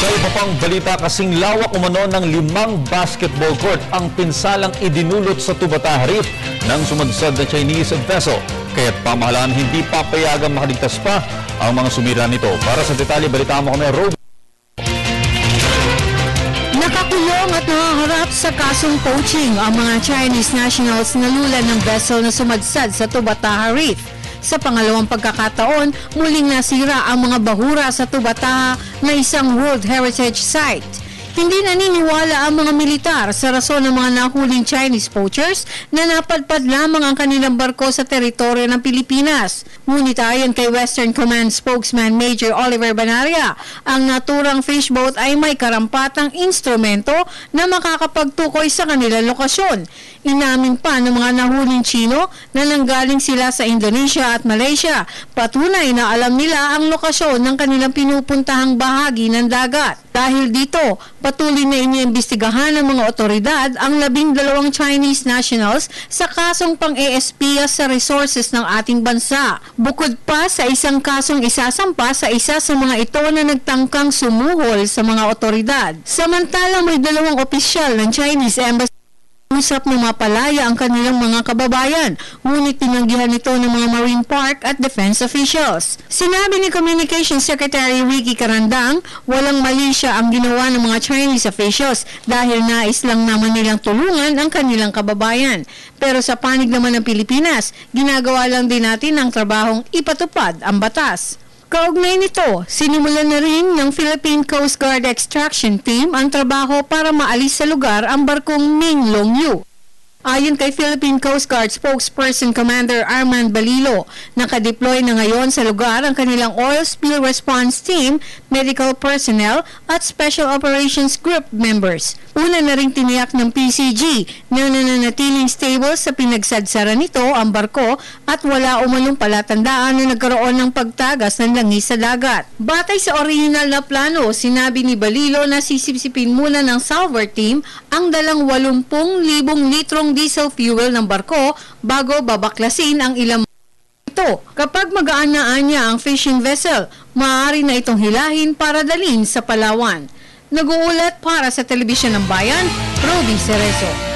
Sa iba pang balita, kasing lawak umano ng 5 basketball court ang pinsalang idinulot sa Tubataha Reef ng sumadsad na Chinese vessel. Kaya't pamahalaan hindi papayagang makaligtas pa ang mga sumira nito. Para sa detalye, balita mo kami, Rob. Nakakulong at nahaharap sa kasong poaching ang mga Chinese nationals na lula ng vessel na sumadsad sa Tubataha Reef. Sa pangalawang pagkakataon, muling nasira ang mga bahura sa Tubataha na isang World Heritage Site. Hindi naniniwala ang mga militar sa rason ng mga nahuling Chinese poachers na napadpad lamang ang kanilang barko sa teritoryo ng Pilipinas. Ngunit ayon kay Western Command spokesman Major Oliver Banaria, ang naturang fishboat ay may karampatang instrumento na makakapagtukoy sa kanilang lokasyon. Inamin pa ng mga nahuling Chino na nanggaling sila sa Indonesia at Malaysia. Patunay na alam nila ang lokasyon ng kanilang pinupuntahang bahagi ng dagat. Dahil dito, patuloy na iniimbestigahan ng mga otoridad ang 12 Chinese nationals sa kasong pang-ESPIA sa resources ng ating bansa. Bukod pa sa isang kasong isasampa sa isa sa mga ito na nagtangkang sumuhol sa mga otoridad. Samantalang may 2 opisyal ng Chinese Embassy usap na mapalaya ang kanilang mga kababayan, ngunit tinanggihan ito ng mga Marine Park at defense officials. Sinabi ni Communications Secretary Ricky Carandang, walang mali siya ang ginawa ng mga Chinese officials dahil nais lang naman nilang tulungan ang kanilang kababayan. Pero sa panig naman ng Pilipinas, ginagawa lang din natin ang trabahong ipatupad ang batas. Kaugnay nito, sinimulan na rin ng Philippine Coast Guard Extraction Team ang trabaho para maalis sa lugar ang barkong Ming Long Yu. Ayon kay Philippine Coast Guard spokesperson Commander Armand Balilo, nakadeploy na ngayon sa lugar ang kanilang Oil Spill Response Team, medical personnel at Special Operations Group members. Una na ring tiniyak ng PCG na nananatiling stable sa pinagsadsara nito ang barko at wala umanong palatandaan na nagkaroon ng pagtagas ng langis sa dagat. Batay sa original na plano, sinabi ni Balilo na sisipsipin muna ng salvor team ang dalang 80,000 litrong diesel fuel ng barko bago babaklasin ang ilang ito. Kapag magaan-naan niya ang fishing vessel, maaari na itong hilahin para dalhin sa Palawan. Nag-uulat para sa Telebisyon ng Bayan, Roby Cerezo.